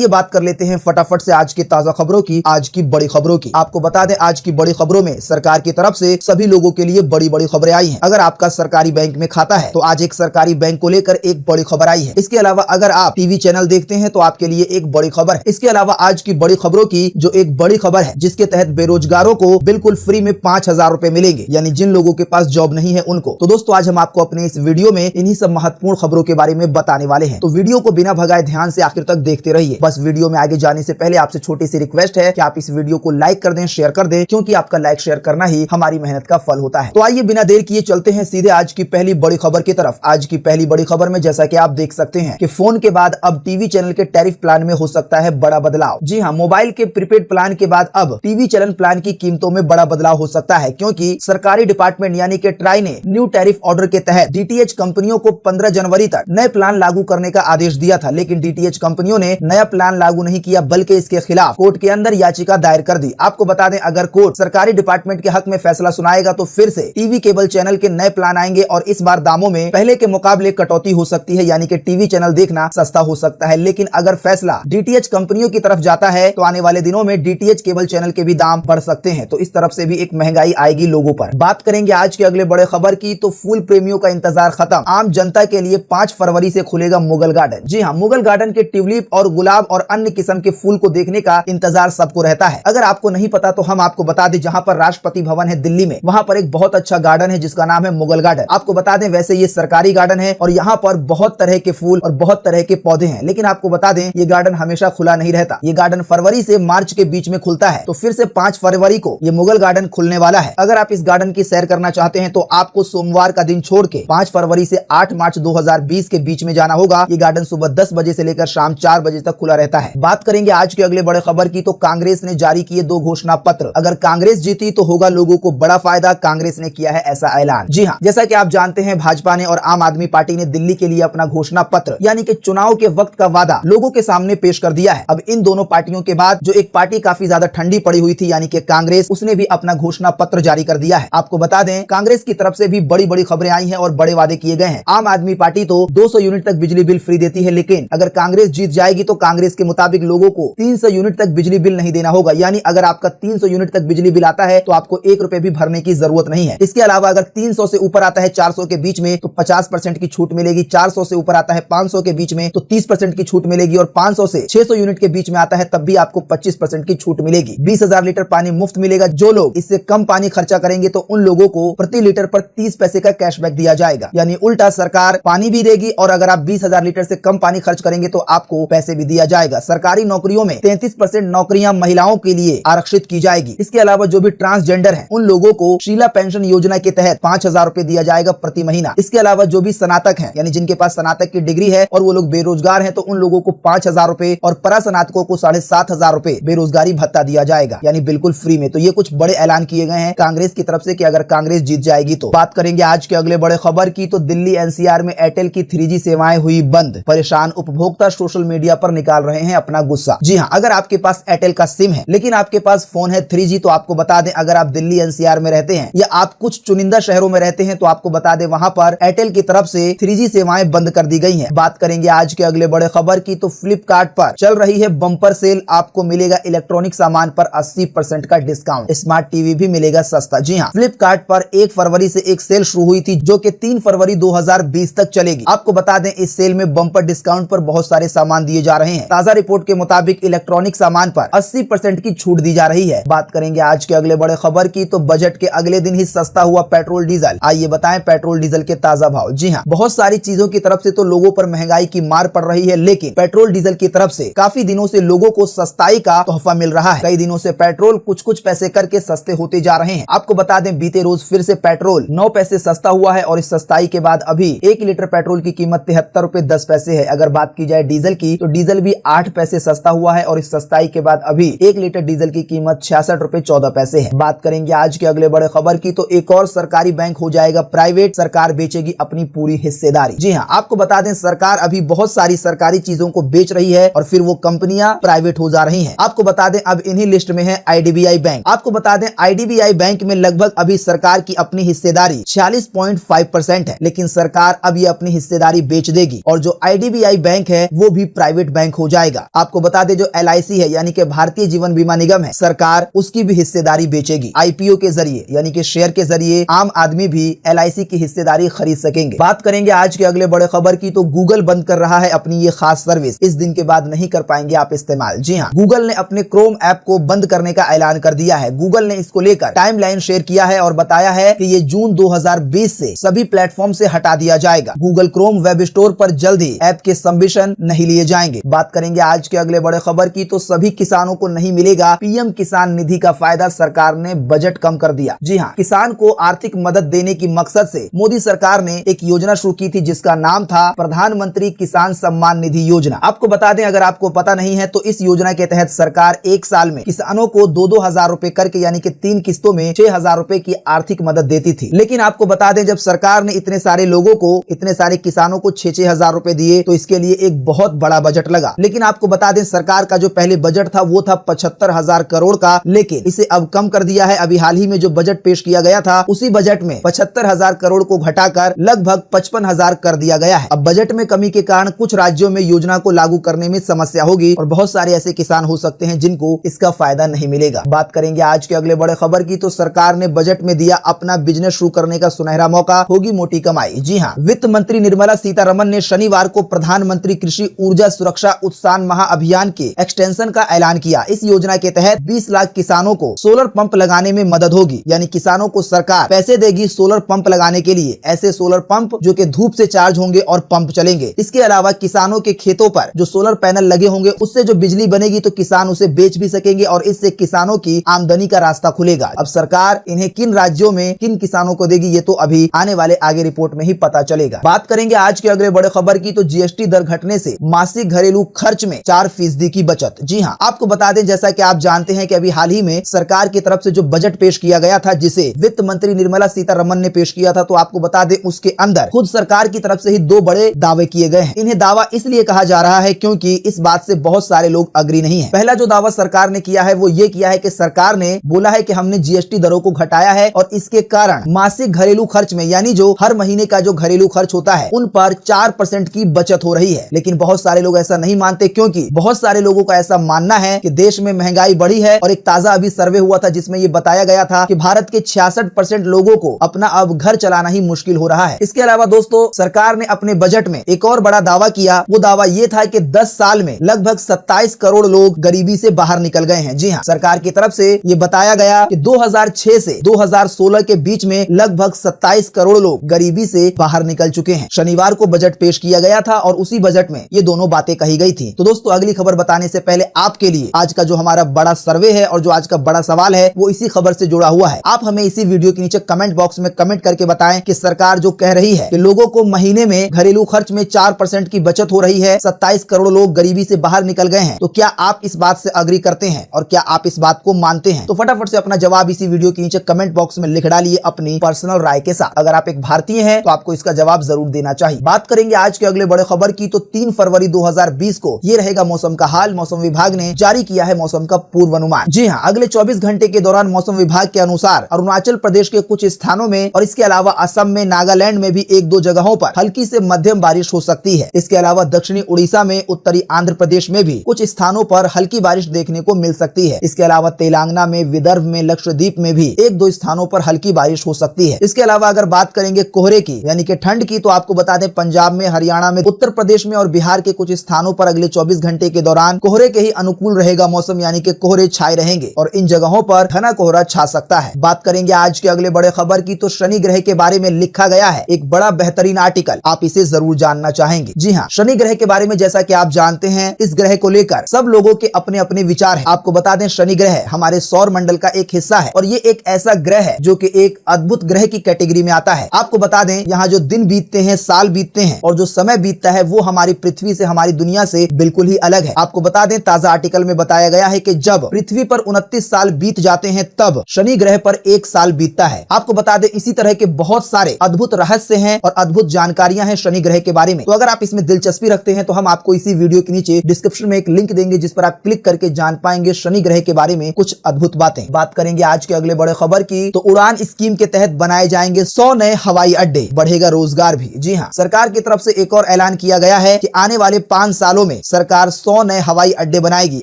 ये बात कर लेते हैं फटाफट से आज की ताजा खबरों की, आज की बड़ी खबरों की। आपको बता दें आज की बड़ी खबरों में सरकार की तरफ से सभी लोगों के लिए बड़ी बड़ी खबरें आई हैं। अगर आपका सरकारी बैंक में खाता है तो आज एक सरकारी बैंक को लेकर एक बड़ी खबर आई है। इसके अलावा अगर आप टीवी चैनल देखते हैं तो आपके लिए एक बड़ी खबर है। इसके अलावा आज की बड़ी खबरों की जो एक बड़ी खबर है जिसके तहत बेरोजगारों को बिल्कुल फ्री में 5,000 रुपए मिलेंगे, यानी जिन लोगों के पास जॉब नहीं है उनको। तो दोस्तों आज हम आपको अपने इस वीडियो में इन्हीं सब महत्वपूर्ण खबरों के बारे में बताने वाले हैं, तो वीडियो को बिना भगाए ध्यान से आखिर तक देखते रहिए। बस वीडियो में आगे जाने से पहले आपसे छोटी सी रिक्वेस्ट है कि आप इस वीडियो को लाइक कर दें, शेयर कर दें, क्योंकि आपका लाइक शेयर करना ही हमारी मेहनत का फल होता है। तो आइए बिना देर किए चलते हैं सीधे आज की पहली बड़ी खबर की तरफ। आज की पहली बड़ी खबर में जैसा कि आप देख सकते हैं कि फोन के बाद अब टीवी चैनल के टैरिफ प्लान में हो सकता है बड़ा बदलाव। जी हां, मोबाइल के प्रीपेड प्लान के बाद अब टीवी चैनल प्लान की कीमतों में बड़ा बदलाव हो सकता है, क्योंकि सरकारी डिपार्टमेंट यानी कि ट्राई ने न्यू टैरिफ ऑर्डर के तहत डीटीएच कंपनियों को 15 जनवरी तक नए प्लान लागू करने का आदेश दिया था। लेकिन डीटीएच कंपनियों ने नया प्लान लागू नहीं किया, बल्कि इसके खिलाफ कोर्ट के अंदर याचिका दायर कर दी। आपको बता दें अगर कोर्ट सरकारी डिपार्टमेंट के हक में फैसला सुनाएगा तो फिर से टीवी केबल चैनल के नए प्लान आएंगे और इस बार दामों में पहले के मुकाबले कटौती हो सकती है, यानी कि टीवी चैनल देखना सस्ता हो सकता है। लेकिन अगर फैसला डीटीएच कंपनियों की तरफ जाता है तो आने वाले दिनों में डीटीएच केबल चैनल के भी दाम बढ़ सकते हैं, तो इस तरफ से भी एक महंगाई आएगी लोगों पर। बात करेंगे आज के अगले बड़े खबर की, तो फूल प्रेमियों का इंतजार खत्म। आम जनता के लिए 5 फरवरी से खुलेगा मुगल गार्डन। जी हाँ, मुगल गार्डन के ट्यूलिप और गुलाब और अन्य किस्म के फूल को देखने का इंतजार सबको रहता है। अगर आपको नहीं पता तो हम आपको बता दें, जहां पर राष्ट्रपति भवन है दिल्ली में, वहां पर एक बहुत अच्छा गार्डन है जिसका नाम है मुगल गार्डन। आपको बता दें वैसे ये सरकारी गार्डन है और यहाँ पर बहुत तरह के फूल और बहुत तरह के पौधे हैं, लेकिन आपको बता दें ये गार्डन हमेशा खुला नहीं रहता। ये गार्डन फरवरी से मार्च के बीच में खुलता है, तो फिर से 5 फरवरी को ये मुगल गार्डन खुलने वाला है। अगर आप इस गार्डन की सैर करना चाहते हैं तो आपको सोमवार का दिन छोड़ के 5 फरवरी से 8 मार्च 2020 के बीच में जाना होगा। ये गार्डन सुबह 10 बजे से लेकर शाम 4 बजे तक खुला रहता है। बात करेंगे आज के अगले बड़े खबर की, तो कांग्रेस ने जारी किए 2 घोषणा पत्र। अगर कांग्रेस जीती तो होगा लोगों को बड़ा फायदा, कांग्रेस ने किया है ऐसा ऐलान। जी हाँ, जैसा कि आप जानते हैं भाजपा ने और आम आदमी पार्टी ने दिल्ली के लिए अपना घोषणा पत्र यानी कि चुनाव के वक्त का वादा लोगों के सामने पेश कर दिया है। अब इन दोनों पार्टियों के बाद जो एक पार्टी काफी ज्यादा ठंडी पड़ी हुई थी यानी कि कांग्रेस, उसने भी अपना घोषणा पत्र जारी कर दिया है। आपको बता दें कांग्रेस की तरफ से भी बड़ी बड़ी खबरें आई हैं और बड़े वादे किए गए हैं। आम आदमी पार्टी तो 200 यूनिट तक बिजली बिल फ्री देती है, लेकिन अगर कांग्रेस जीत जाएगी तो कांग्रेस के मुताबिक लोगों को 300 यूनिट तक बिजली बिल नहीं देना होगा, यानी अगर आपका 300 यूनिट तक बिजली बिल आता है तो आपको 1 रुपए भी भरने की जरूरत नहीं है। इसके अलावा अगर 300 से ऊपर आता है 400 के बीच में तो 50% की छूट मिलेगी, 400 से ऊपर आता है 500 के बीच में तो 30% की छूट मिलेगी और 500 से 600 यूनिट के बीच में आता है तब भी आपको 25% की छूट मिलेगी। 20,000 लीटर पानी मुफ्त मिलेगा। जो लोग इससे कम पानी खर्चा करेंगे तो उन लोगों को प्रति लीटर पर 30 पैसे का कैशबैक दिया जाएगा, यानी उल्टा सरकार पानी भी देगी और अगर आप 20,000 लीटर से कम पानी खर्च करेंगे तो आपको पैसे भी दिया जाएगा। सरकारी नौकरियों में 33% नौकरियां महिलाओं के लिए आरक्षित की जाएगी। इसके अलावा जो भी ट्रांसजेंडर हैं उन लोगों को शीला पेंशन योजना के तहत 5,000 रुपए दिया जाएगा प्रति महीना। इसके अलावा जो भी स्नातक हैं यानी जिनके पास स्नातक की डिग्री है और वो लोग बेरोजगार हैं तो उन लोगों को 5,000 रुपए और परास्नातकों को 7,500 रुपए बेरोजगारी भत्ता दिया जाएगा, यानी बिल्कुल फ्री में। तो ये कुछ बड़े ऐलान किए गए हैं कांग्रेस की तरफ से कि अगर कांग्रेस जीत जाएगी तो। बात करेंगे आज के अगले बड़े खबर की, तो दिल्ली एनसीआर में एयरटेल की 3G सेवाएं हुई बंद। परेशान उपभोक्ता सोशल मीडिया पर निकाल रहे हैं अपना गुस्सा। जी हाँ, अगर आपके पास एयरटेल का सिम है लेकिन आपके पास फोन है 3G, तो आपको बता दें अगर आप दिल्ली एनसीआर में रहते हैं या आप कुछ चुनिंदा शहरों में रहते हैं तो आपको बता दें वहां पर एयरटेल की तरफ से 3G सेवाएं बंद कर दी गई हैं। बात करेंगे आज के अगले बड़े खबर की, तो फ्लिपकार्ट पर चल रही है बम्पर सेल। आपको मिलेगा इलेक्ट्रॉनिक सामान पर 80% का डिस्काउंट, स्मार्ट टीवी भी मिलेगा सस्ता। जी हाँ, फ्लिपकार्ट पर 1 फरवरी से एक सेल शुरू हुई थी जो कि 3 फरवरी 2020 तक चलेगी। आपको बता दें इस सेल में बम्पर डिस्काउंट पर बहुत सारे सामान दिए जा रहे हैं। ताजा रिपोर्ट के मुताबिक इलेक्ट्रॉनिक सामान पर 80% की छूट दी जा रही है। बात करेंगे आज के अगले बड़े खबर की, तो बजट के अगले दिन ही सस्ता हुआ पेट्रोल डीजल। आइए बताएं पेट्रोल डीजल के ताजा भाव। जी हाँ, बहुत सारी चीजों की तरफ से तो लोगों पर महंगाई की मार पड़ रही है, लेकिन पेट्रोल डीजल की तरफ से काफी दिनों से लोगों को सस्ताई का तोहफा मिल रहा है। कई दिनों से पेट्रोल कुछ कुछ पैसे करके सस्ते होते जा रहे हैं। आपको बता दें बीते रोज फिर से पेट्रोल 9 पैसे सस्ता हुआ है और इस सस्ताई के बाद अभी 1 लीटर पेट्रोल की कीमत 73 रुपए 10 पैसे है। अगर बात की जाए डीजल की तो डीजल भी 8 पैसे सस्ता हुआ है और इस सस्ताई के बाद अभी 1 लीटर डीजल की कीमत 66 रुपए 14 पैसे है। बात करेंगे आज के अगले बड़े खबर की, तो एक और सरकारी बैंक हो जाएगा प्राइवेट। सरकार बेचेगी अपनी पूरी हिस्सेदारी। जी हाँ, आपको बता दें सरकार अभी बहुत सारी सरकारी चीजों को बेच रही है और फिर वो कंपनियां प्राइवेट हो जा रही हैं। आपको बता दें अब इन्हीं लिस्ट में है आईडीबीआई बैंक। आपको बता दें आईडीबीआई बैंक में लगभग अभी सरकार की अपनी हिस्सेदारी 46.5% है, लेकिन सरकार अब ये अपनी हिस्सेदारी बेच देगी और जो IDBI बैंक है वो भी प्राइवेट बैंक हो जाएगा। आपको बता दें जो LIC है यानी कि भारतीय जीवन बीमा निगम है, सरकार उसकी भी हिस्सेदारी बेचेगी। IPO के जरिए यानी कि शेयर के जरिए आम आदमी भी LIC की हिस्सेदारी खरीद सकेंगे। बात करेंगे आज के अगले बड़े खबर की, तो गूगल बंद कर रहा है अपनी ये खास सर्विस, इस दिन के बाद नहीं कर पाएंगे आप इस्तेमाल। जी हाँ, गूगल ने अपने क्रोम ऐप को बंद करने का ऐलान कर दिया है। गूगल ने इसको लेकर टाइमलाइन शेयर किया है और बताया है कि ये जून 2020 से सभी प्लेटफॉर्म से हटा दिया जाएगा। गूगल क्रोम वेब स्टोर पर जल्द ही ऐप के सबमिशन नहीं लिए जाएंगे। बात करेंगे आज के अगले बड़े खबर की, तो सभी किसानों को नहीं मिलेगा PM किसान निधि का फायदा, सरकार ने बजट कम कर दिया। जी हाँ, किसान को आर्थिक मदद देने की मकसद से मोदी सरकार ने एक योजना शुरू की थी जिसका नाम था प्रधानमंत्री किसान सम्मान निधि योजना। आपको बता दें, अगर आपको पता नहीं है तो इस योजना के तहत सरकार एक साल में किसानों को 2-2 हजार रुपए करके यानी कि 3 किस्तों में 6,000 रुपए की आर्थिक मदद देती थी। लेकिन आपको बता दें, जब सरकार ने इतने सारे लोगों को, इतने सारे किसानों को 6-6 हजार रुपए दिए तो इसके लिए एक बहुत बड़ा बजट लगा। लेकिन आपको बता दें, सरकार का जो पहले बजट था वो था 75,000 करोड़ का, लेकिन इसे अब कम कर दिया है। अभी हाल ही में जो बजट पेश किया गया था उसी बजट में 75,000 करोड़ को घटाकर लगभग 55,000 कर दिया गया है। अब बजट में कमी के कारण कुछ राज्यों में योजना को लागू करने में समस्या होगी और बहुत सारे ऐसे किसान हो सकते हैं जिनको इसका फायदा नहीं मिलेगा। बात करेंगे आज के अगले बड़े खबर की, तो सरकार ने बजट में दिया अपना बिजनेस शुरू करने का सुनहरा मौका, होगी मोटी कमाई। जी हाँ, वित्त मंत्री निर्मला सीतारमण ने शनिवार को प्रधानमंत्री कृषि ऊर्जा सुरक्षा उत्थान महाअभियान के एक्सटेंशन का ऐलान किया। इस योजना के तहत 20 लाख किसानों को सोलर पंप लगाने में मदद होगी, यानी किसानों को सरकार पैसे देगी सोलर पंप लगाने के लिए। ऐसे सोलर पंप जो कि धूप से चार्ज होंगे और पंप चलेंगे। इसके अलावा किसानों के खेतों पर जो सोलर पैनल लगे होंगे उससे जो बिजली बनेगी तो किसान उसे बेच भी सकेंगे और इससे किसानों की आमदनी का रास्ता खुलेगा। अब सरकार इन्हें किन राज्यों में किन किसानों को देगी ये तो अभी आने वाले आगे रिपोर्ट में ही पता चलेगा। बात करेंगे आज के अगले बड़े खबर की, तो GST दर घटने से मासिक घरेलू खर्च में 4% की बचत। जी हाँ, आपको बता दें, जैसा कि आप जानते हैं कि अभी हाल ही में सरकार की तरफ से जो बजट पेश किया गया था जिसे वित्त मंत्री निर्मला सीतारमण ने पेश किया था, तो आपको बता दें उसके अंदर खुद सरकार की तरफ से ही 2 बड़े दावे किए गए हैं। इन्हें दावा इसलिए कहा जा रहा है क्योंकि इस बात से बहुत सारे लोग अग्री नहीं है। पहला जो दावा सरकार ने किया है वो ये किया है कि सरकार ने बोला है कि हमने GST दरों को घटाया है और इसके कारण मासिक घरेलू खर्च में यानी जो हर महीने का जो घरेलू खर्च होता है उन पर 4% की बचत हो रही है। लेकिन बहुत सारे लोग ऐसा नहीं मानते क्योंकि बहुत सारे लोगों का ऐसा मानना है कि देश में महंगाई बढ़ी है और एक ताजा अभी सर्वे हुआ था जिसमें ये बताया गया था कि भारत के 66% लोगों को अपना अब घर चलाना ही मुश्किल हो रहा है। इसके अलावा दोस्तों, सरकार ने अपने बजट में एक और बड़ा दावा किया। वो दावा ये था कि 10 साल में लगभग 27 करोड़ लोग गरीबी से बाहर निकल गए हैं। जी हाँ, सरकार की तरफ से ये बताया गया कि 2006 से 2016 के बीच में लगभग 27 करोड़ लोग गरीबी से बाहर निकल चुके हैं। शनिवार को बजट पेश किया गया था और उसी बजट में ये दोनों बातें कही गई थी। तो दोस्तों, अगली खबर बताने से पहले आपके लिए आज का जो हमारा बड़ा सर्वे है और जो आज का बड़ा सवाल है वो इसी खबर से जुड़ा हुआ है। आप हमें इसी वीडियो के नीचे कमेंट बॉक्स में कमेंट करके बताएं कि सरकार जो कह रही है कि लोगों को महीने में घरेलू खर्च में 4% की बचत हो रही है, 27 करोड़ लोग गरीबी से बाहर निकल गए हैं, तो क्या आप इस बात से अग्री करते हैं और क्या आप इस बात को मानते हैं? तो फटाफट से अपना जवाब इसी वीडियो के नीचे कमेंट बॉक्स में लिख डालिए अपनी पर्सनल राय के साथ। अगर आप एक भारतीय हैं तो आपको इसका जवाब जरूर देना चाहिए। बात करेंगे आज के अगले बड़े खबर की, तो 3 फरवरी 2020 को ये रहेगा मौसम का हाल। मौसम विभाग ने जारी किया है मौसम का पूर्वानुमान। जी हाँ, अगले 24 घंटे के दौरान मौसम विभाग के अनुसार अरुणाचल प्रदेश के कुछ स्थानों में और इसके अलावा असम में, नागालैंड में भी 1-2 जगहों पर हल्की से मध्यम बारिश हो सकती है। इसके अलावा दक्षिणी उड़ीसा में, उत्तरी आंध्र प्रदेश में भी कुछ स्थानों पर हल्की बारिश देखने को मिल सकती है। इसके अलावा तेलंगाना में, विदर्भ में, लक्षद्वीप में भी 1-2 स्थानों पर हल्की बारिश हो सकती है। इसके अलावा अगर बात करेंगे कोहरे की यानी कि ठंड की, तो आपको बता दें पंजाब में, हरियाणा में, उत्तर प्रदेश में और बिहार के कुछ स्थानों पर अगले 24 घंटे के दौरान कोहरे के ही अनुकूल रहेगा मौसम, यानी कि कोहरे छाए रहेंगे और इन जगहों पर घना कोहरा छा सकता है। बात करेंगे आज के अगले बड़े खबर की, तो शनि ग्रह के बारे में लिखा गया है एक बड़ा बेहतरीन आर्टिकल, आप इसे जरूर जानना चाहेंगे। जी हाँ, शनि ग्रह के बारे में जैसा कि आप जानते हैं, इस ग्रह को लेकर सब लोगों के अपने अपने विचार हैं। आपको बता दें, शनि ग्रह हमारे सौर मंडल का एक हिस्सा है और ये एक ऐसा ग्रह है जो कि एक अद्भुत ग्रह की कैटेगरी में आता है। आपको बता दें, यहाँ जो दिन बीतते हैं, साल बीतते हैं और जो समय बीतता है वो हमारी पृथ्वी से, हमारी दुनिया से बिल्कुल ही अलग है। आपको बता दें, ताजा आर्टिकल में बताया गया है कि जब पृथ्वी पर 29 साल बीत जाते हैं तब शनि ग्रह पर 1 साल बीतता है। आपको बता दें, इसी तरह के बहुत सारे अद्भुत रहस्य हैं और अद्भुत जानकारियां हैं शनि ग्रह के बारे में। तो अगर आप इसमें दिलचस्पी रखते हैं तो हम आपको इसी वीडियो के नीचे डिस्क्रिप्शन में एक लिंक देंगे जिस पर आप क्लिक करके जान पाएंगे शनि ग्रह के बारे में कुछ अद्भुत बातें। बात करेंगे आज के अगले बड़े खबर की, तो उड़ान स्कीम के तहत बनाए जाएंगे 100 नए हवाई अड्डे। बढ़िया बढ़ेगा रोजगार भी। जी हाँ, सरकार की तरफ से एक और ऐलान किया गया है कि आने वाले 5 सालों में सरकार 100 नए हवाई अड्डे बनाएगी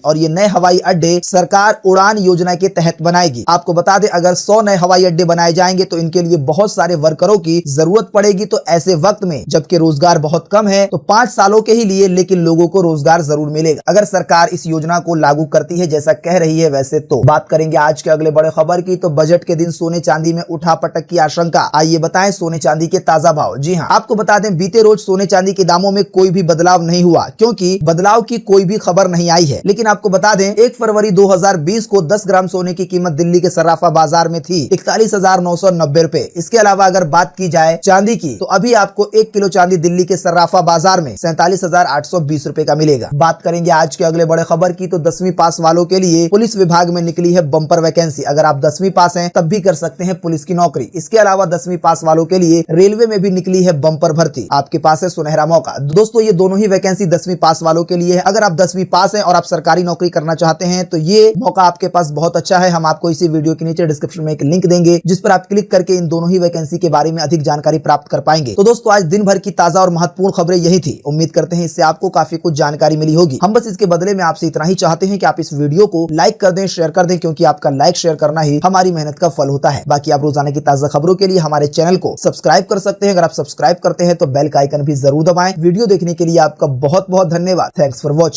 और ये नए हवाई अड्डे सरकार उड़ान योजना के तहत बनाएगी। आपको बता दें, अगर 100 नए हवाई अड्डे बनाए जाएंगे तो इनके लिए बहुत सारे वर्करों की जरूरत पड़ेगी। तो ऐसे वक्त में जबकि रोजगार बहुत कम है तो 5 सालों के ही लिए लेकिन लोगों को रोजगार जरूर मिलेगा अगर सरकार इस योजना को लागू करती है जैसा कह रही है। वैसे तो बात करेंगे आज के अगले बड़े खबर की, तो बजट के दिन सोने चांदी में उठापटक की आशंका। आइए बताएं सोने चांदी के ताजा भाव। जी हां, आपको बता दें बीते रोज सोने चांदी के दामों में कोई भी बदलाव नहीं हुआ क्योंकि बदलाव की कोई भी खबर नहीं आई है। लेकिन आपको बता दें 1 फरवरी 2020 को 10 ग्राम सोने की कीमत दिल्ली के सर्राफा बाजार में थी 41,990 रुपए। इसके अलावा अगर बात की जाए चांदी की तो अभी आपको 1 किलो चांदी दिल्ली के सर्राफा बाजार में 47,820 रुपए का मिलेगा। बात करेंगे आज के अगले बड़े खबर की, तो 10वीं पास वालों के लिए पुलिस विभाग में निकली है बम्पर वैकेंसी। अगर आप 10वीं पास हैं तब भी कर सकते हैं पुलिस की नौकरी। इसके अलावा 10वीं पास वालों के लिए रेलवे में भी निकली है बम्पर भर्ती। आपके पास है सुनहरा मौका। दोस्तों ये दोनों ही वैकेंसी 10वीं पास वालों के लिए है। अगर आप 10वीं पास हैं और आप सरकारी नौकरी करना चाहते हैं तो ये मौका आपके पास बहुत अच्छा है। हम आपको इसी वीडियो के नीचे डिस्क्रिप्शन में एक लिंक देंगे जिस पर आप क्लिक करके इन दोनों ही वैकेंसी के बारे में अधिक जानकारी प्राप्त कर पाएंगे। तो दोस्तों आज दिन भर की ताजा और महत्वपूर्ण खबरें यही थी। उम्मीद करते हैं इससे आपको काफी कुछ जानकारी मिली होगी। हम बस इसके बदले में आपसे इतना ही चाहते हैं कि आप इस वीडियो को लाइक कर दें, शेयर कर दें, क्योंकि आपका लाइक शेयर करना ही हमारी मेहनत का फल होता है। बाकी आप रोजाना की ताजा खबरों के लिए हमारे चैनल को सब्सक्राइब कर सकते हैं। अगर आप सब्सक्राइब करते हैं तो बेल का आइकन भी जरूर दबाएं। वीडियो देखने के लिए आपका बहुत बहुत धन्यवाद। Thanks for watching.